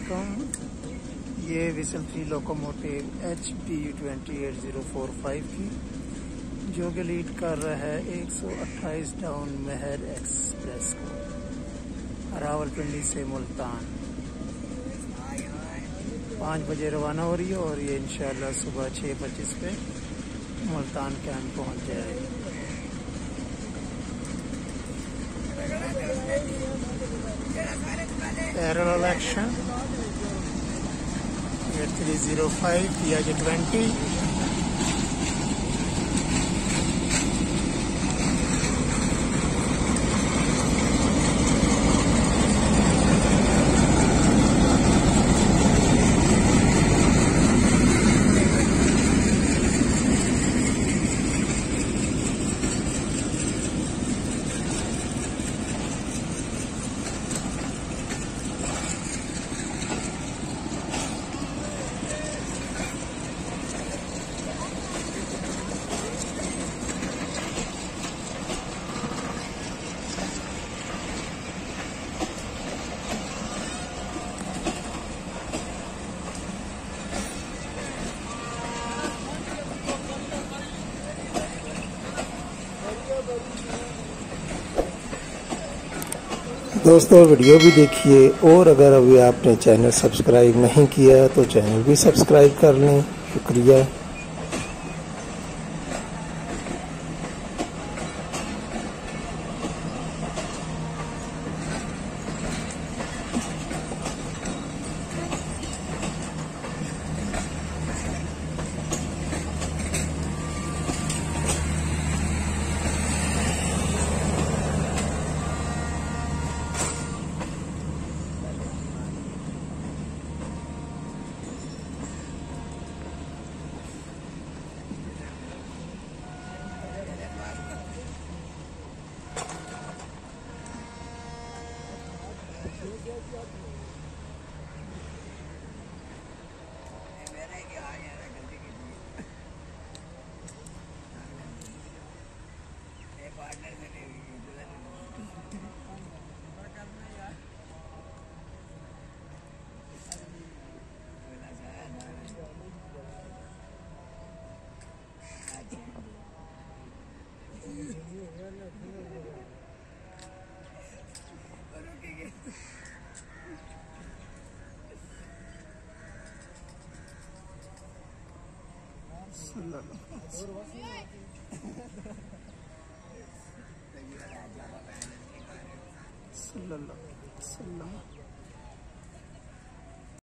वालेकुम। ये whistle free locomotive HPU 28045 की जो कि लीड कर रहा है 128 डाउन महर एक्सप्रेस को रावलपिंडी से मुल्तान 5 बजे रवाना हो रही है और ये इंशाल्लाह सुबह 6:25 पे मुल्तान कैंप पहुंच जाएगी। पैरेलल एक्शन 305 Piaggio 20 दोस्तों वीडियो भी देखिए और अगर अभी आपने चैनल सब्सक्राइब नहीं किया तो चैनल भी सब्सक्राइब कर लें। शुक्रिया। सल्लल्लाहु अलैहि वसल्लम।